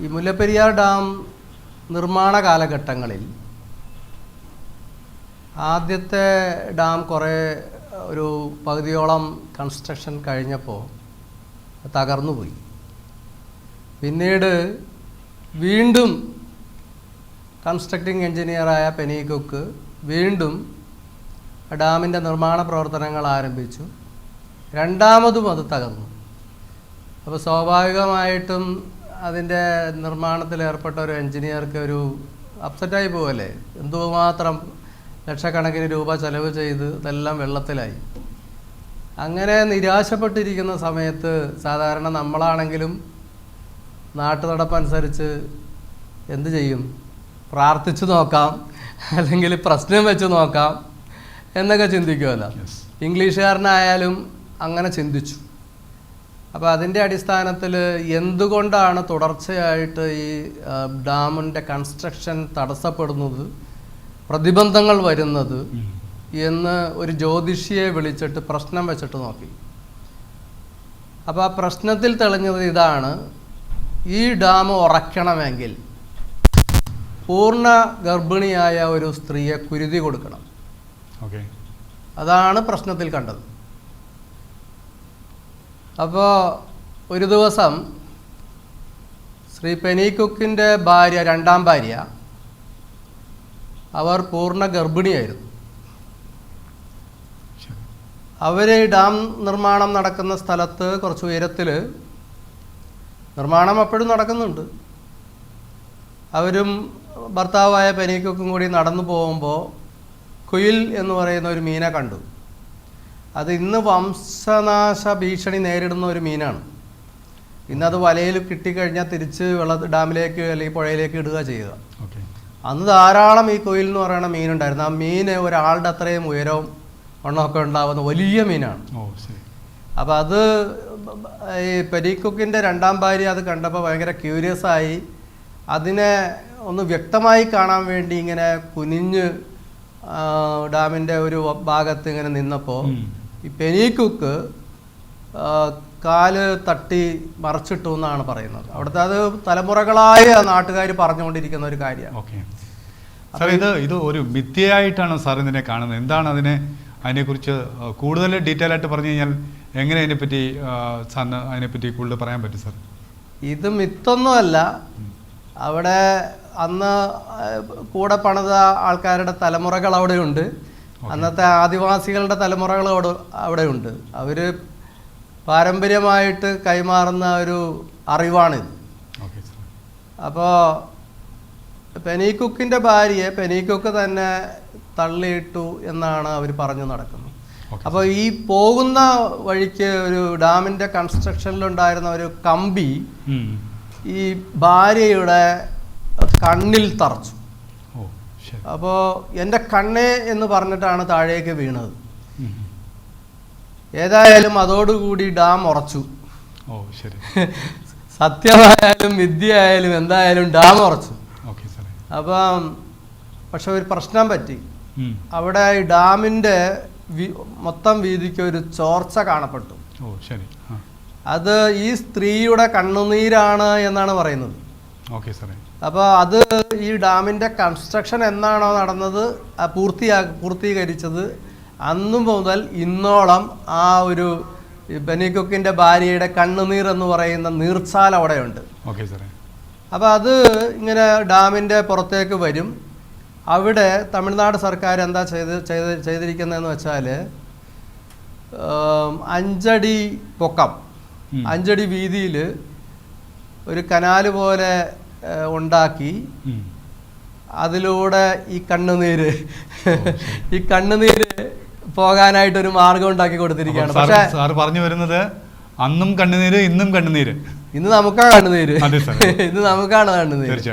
ഈ മുല്ലപ്പെരിയാർ ഡാം നിർമ്മാണ കാലഘട്ടങ്ങളിൽ ആദ്യത്തെ ഡാം ഒരു പകുതിയോളം കൺസ്ട്രക്ഷൻ കഴിഞ്ഞപ്പോൾ തകർന്നുപോയി. പിന്നീട് വീണ്ടും കൺസ്ട്രക്ടിംഗ് എഞ്ചിനീയറായ പെനീകുക്ക് വീണ്ടും ഡാമിൻ്റെ നിർമ്മാണ പ്രവർത്തനങ്ങൾ ആരംഭിച്ചു. രണ്ടാമതും അത് തകർന്നു. അപ്പോൾ സ്വാഭാവികമായിട്ടും അതിൻ്റെ നിർമ്മാണത്തിൽ ഏർപ്പെട്ട ഒരു എഞ്ചിനീയർക്ക് ഒരു അപ്സെറ്റായി പോവല്ലേ. എന്തുമാത്രം ലക്ഷക്കണക്കിന് രൂപ ചെലവ് ചെയ്ത് ഇതെല്ലാം വെള്ളത്തിലായി. അങ്ങനെ നിരാശപ്പെട്ടിരിക്കുന്ന സമയത്ത് സാധാരണ നമ്മളാണെങ്കിലും നാട്ടുനടപ്പനുസരിച്ച് എന്ത് ചെയ്യും? പ്രാർത്ഥിച്ചു നോക്കാം, അല്ലെങ്കിൽ പ്രശ്നം വെച്ച് നോക്കാം എന്നൊക്കെ ചിന്തിക്കുമല്ലോ. ഇംഗ്ലീഷുകാരനായാലും അങ്ങനെ ചിന്തിച്ചു. അപ്പോൾ അതിൻ്റെ അടിസ്ഥാനത്തിൽ എന്തുകൊണ്ടാണ് തുടർച്ചയായിട്ട് ഈ ഡാമിൻ്റെ കൺസ്ട്രക്ഷൻ തടസ്സപ്പെടുന്നത്, പ്രതിബന്ധങ്ങൾ വരുന്നത് എന്ന് ഒരു ജ്യോതിഷിയെ വിളിച്ചിട്ട് പ്രശ്നം വെച്ചിട്ട് നോക്കി. അപ്പോൾ ആ പ്രശ്നത്തിൽ തെളിഞ്ഞത് ഇതാണ്: ഈ ഡാം ഉറക്കണമെങ്കിൽ പൂർണ്ണ ഗർഭിണിയായ ഒരു സ്ത്രീയെ കുരുതി കൊടുക്കണം. അതാണ് പ്രശ്നത്തിൽ കണ്ടത്. അപ്പോൾ ഒരു ദിവസം ശ്രീ പെനീകുക്കിൻ്റെ ഭാര്യ, രണ്ടാം ഭാര്യ, അവർ പൂർണ്ണ ഗർഭിണിയായിരുന്നു. അവർ ഡാം നിർമ്മാണം നടക്കുന്ന സ്ഥലത്ത് കുറച്ച് ഉയരത്തിൽ നിർമ്മാണം അപ്പോഴും നടക്കുന്നുണ്ട്. അവരും ഭർത്താവായ പെനീകുക്കും കൂടി നടന്നു പോകുമ്പോൾ കുയിൽ എന്ന് പറയുന്ന ഒരു മീനെ കണ്ടു. അത് ഇന്ന് വംശനാശ ഭീഷണി നേരിടുന്ന ഒരു മീനാണ്. ഇന്നത് വലയിൽ കിട്ടിക്കഴിഞ്ഞാൽ തിരിച്ച് ഡാമിലേക്ക് അല്ലെങ്കിൽ പുഴയിലേക്ക് ഇടുക ചെയ്യുക. അന്ന് ധാരാളം ഈ കുയിൽ എന്ന് പറയുന്ന മീനുണ്ടായിരുന്നു. ആ മീന് ഒരാളുടെ അത്രയും ഉയരവും വണ്ണമൊക്കെ ഉണ്ടാവുന്ന വലിയ മീനാണ്. അപ്പോൾ അത് ഈ പെനീകുക്കിൻ്റെ രണ്ടാം ഭാര്യ അത് കണ്ടപ്പോൾ ഭയങ്കര ക്യൂരിയസ് ആയി. അതിനെ ഒന്ന് വ്യക്തമായി കാണാൻ വേണ്ടി ഇങ്ങനെ കുനിഞ്ഞ് ഡാമിൻ്റെ ഒരു ഭാഗത്ത് ഇങ്ങനെ നിന്നപ്പോൾ ഈ പെനീകുക്ക് കാല് തട്ടി മറച്ചിട്ടു എന്നാണ് പറയുന്നത്. അവിടുത്തെ അത് തലമുറകളായ നാട്ടുകാർ പറഞ്ഞുകൊണ്ടിരിക്കുന്ന ഒരു കാര്യമാണ്. ഇത് ഒരു മിഥ്യയായിട്ടാണോ സാർ ഇതിനെ കാണുന്നത്? എന്താണ് അതിനെക്കുറിച്ച് കൂടുതൽ ഡീറ്റെയിൽ ആയിട്ട് പറഞ്ഞു കഴിഞ്ഞാൽ എങ്ങനെ അതിനെപ്പറ്റി കൂടുതൽ പറയാൻ പറ്റും സാർ? ഇത് മിത്തൊന്നുമല്ല. അവിടെ അന്ന് കൂടെ പണിത ആൾക്കാരുടെ തലമുറകൾ അവിടെയുണ്ട്. അന്നത്തെ ആദിവാസികളുടെ തലമുറകൾ അവിടെയുണ്ട്. അവർ പാരമ്പര്യമായിട്ട് കൈമാറുന്ന ഒരു അറിവാണിത്. അപ്പോൾ പെനീകുക്കിൻ്റെ ഭാര്യയെ പെനീകുക്ക് തന്നെ തള്ളിയിട്ടു എന്നാണ് അവർ പറഞ്ഞു നടക്കുന്നത്. അപ്പോൾ ഈ പോകുന്ന വഴിക്ക് ഒരു ഡാമിൻ്റെ കൺസ്ട്രക്ഷനിലുണ്ടായിരുന്ന ഒരു കമ്പി ഈ ഭാര്യയുടെ കണ്ണിൽ തറച്ചു. അപ്പോൾ എൻ്റെ കണ്ണേ എന്ന് പറഞ്ഞിട്ടാണ് താഴേക്ക് വീണത്. ഏതായാലും അതോടുകൂടി ഡാം ഉറച്ചു. സത്യമായാലും വിദ്യയായാലും എന്തായാലും ഡാം ഉറച്ചു. അപ്പം പക്ഷെ ഒരു പ്രശ്നം പറ്റി. അവിടെ ഈ ഡാമിൻ്റെ മൊത്തം വീതിക്ക് ഒരു ചോർച്ച കാണപ്പെട്ടു. അത് ഈ സ്ത്രീയുടെ കണ്ണുനീരാണ് എന്നാണ് പറയുന്നത്. അപ്പോൾ അത് ഈ ഡാമിൻ്റെ കൺസ്ട്രക്ഷൻ എന്നാണോ നടന്നത് പൂർത്തീകരിച്ചത് അന്നു മുതൽ ഇന്നോളം ആ ഒരു പെനീകുക്കിൻ്റെ ഭാര്യയുടെ കണ്ണുനീർ എന്ന് പറയുന്ന നീർച്ചാൽ അവിടെയുണ്ട്. അപ്പോൾ അത് ഇങ്ങനെ ഡാമിൻ്റെ പുറത്തേക്ക് വരും. അവിടെ തമിഴ്നാട് സർക്കാർ എന്താ ചെയ്തിരിക്കുന്നതെന്ന് വെച്ചാൽ 5 അടി പൊക്കം 5 അടി വീതിയിൽ ഒരു കനാല് പോലെ ഉണ്ടാക്കി അതിലൂടെ ഈ കണ്ണുനീര് പോകാനായിട്ടൊരു മാർഗം ഉണ്ടാക്കി കൊടുത്തിരിക്കുകയാണ്. പക്ഷേ സാർ പറഞ്ഞു വരുന്നത് അന്നും കണ്ണുനീര് ഇന്നും കണ്ണുനീര്. ഇന്ന് നമുക്കാണ് കണ്ണുനീര്. ഇന്ന് നമുക്കാണ് കണ്ണുനീര്.